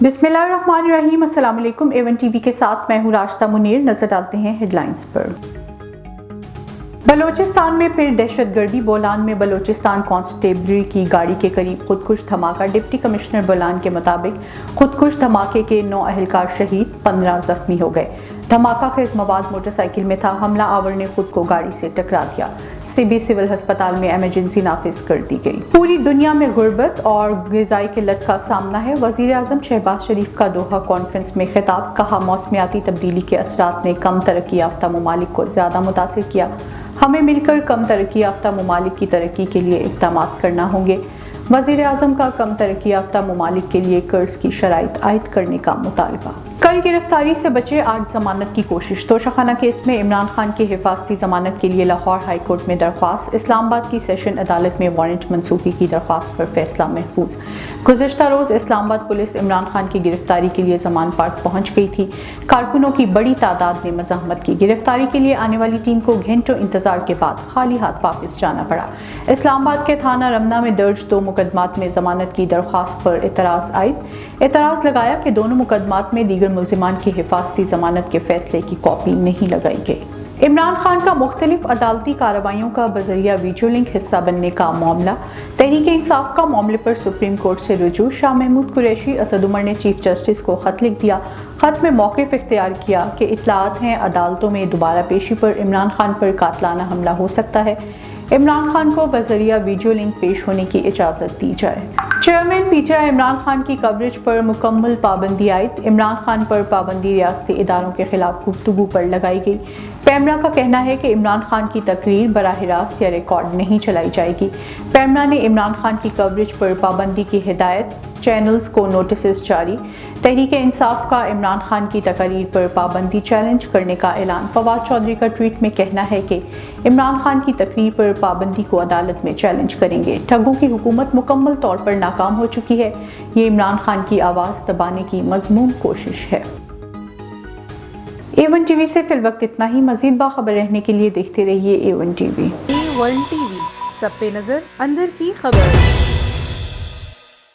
बिस्मिल्लाहिर्रहमानिर्रहीम। अस्सलाम वालेकुम। A1 टीवी के साथ मैं हूँ राशिदा मुनीर। नजर डालते हैं हेडलाइंस पर। बलोचिस्तान में फिर दहशतगर्दी। बोलान में बलोचिस्तान कांस्टेबलरी की गाड़ी के करीब खुदकुश धमाका। डिप्टी कमिश्नर बोलान के मुताबिक खुदकुश धमाके के 9 अहलकार शहीद, 15 जख्मी हो गए। धमाका खेज मवाद मोटरसाइकिल में था। हमला आवर ने खुद को गाड़ी से टकरा दिया। सीबी सिविल अस्पताल में इमरजेंसी नाफिज कर दी गई। पूरी दुनिया में गुर्बत और ग़िज़ाई किल्लत का सामना है। वज़ीर आज़म शहबाज शरीफ का दोहा कॉन्फ्रेंस में खिताब। कहा, मौसमियाती तब्दीली के असरात ने कम तरक्की याफ्ता ममालिक को ज़्यादा मुतासिर किया। हमें मिलकर कम तरक्की याफ्ता ममालिक की तरक्की के लिए इक़दाम करना होंगे। वज़ीर आज़म का कम तरक्की याफ्ता ममालिक के लिए कर्ज की शराइत आयद करने का मुतालबा। कल गिरफ्तारी से बचे, आज जमानत की कोशिश। तोशाखाना केस में इमरान खान की हिफाजती जमानत के लिए लाहौर हाई कोर्ट में दरख्वास्त। इस्लामाबाद की सेशन अदालत में वारंट मंसूखी की दरख्वास्त पर फैसला महफूज। गुज़श्ता रोज़ इस्लामाबाद पुलिस इमरान खान की गिरफ्तारी के लिए जमान पार्क पहुंच गई थी। कारकुनों की बड़ी तादाद ने मज़ाहमत की। गिरफ्तारी के लिए आने वाली टीम को घंटों इंतजार के बाद खाली हाथ वापस जाना पड़ा। इस्लामाबाद के थाना रमना में दर्ज 2 मुकदमात में जमानत की दरख्वास्त पर एतराज़ आयद। एतराज़ लगाया कि दोनों मुकदमात में दीगर मुल्ज़िमान की हिफाजती जमानत के फैसले की कॉपी नहीं लगाई गई। इमरान खान का मुख्तलिफ अदालती कार्रवाइयों का बजरिया वीडियो लिंक हिस्सा बनने का मामला। तहरीक इंसाफ का मामले पर सुप्रीम कोर्ट से रुजू। शाह महमूद कुरैशी असद उमर ने चीफ जस्टिस को खत लिख दिया। खत में मौक़िफ़ इख्तियार किया कि इत्तलात हैं अदालतों में दोबारा पेशी पर इमरान खान पर कातलाना हमला हो सकता है। इमरान खान को बजरिया वीडियो लिंक पेश होने की इजाज़त दी जाए। चेयरमैन पीटीआई इमरान खान की कवरेज पर मुकम्मल पाबंदी आयद। इमरान खान पर पाबंदी रियासती इदारों के खिलाफ गुफ्तगू पर लगाई गई। पैमरा का कहना है कि इमरान खान की तकरीर बराह रास्त या रिकॉर्ड नहीं चलाई जाएगी। पैमरा ने इमरान खान की कवरेज पर पाबंदी की हिदायत, चैनल्स को नोटिस जारी। तहरीक इंसाफ का इमरान खान की तकरीर पर पाबंदी चैलेंज करने का ऐलान। फवाद चौधरी का ट्वीट में कहना है कि इमरान खान की तकरीर पर पाबंदी को अदालत में चैलेंज करेंगे। ठगों की हुकूमत मुकम्मल तौर पर नाकाम हो चुकी है। ये इमरान खान की आवाज़ दबाने की मज़मूम कोशिश है। A1 टीवी से फिल वक्त इतना ही। मज़ीद बाखबर रहने के लिए देखते रहिए A1 टीवी। A1 टीवी, सब पे नजर, अंदर की खबर।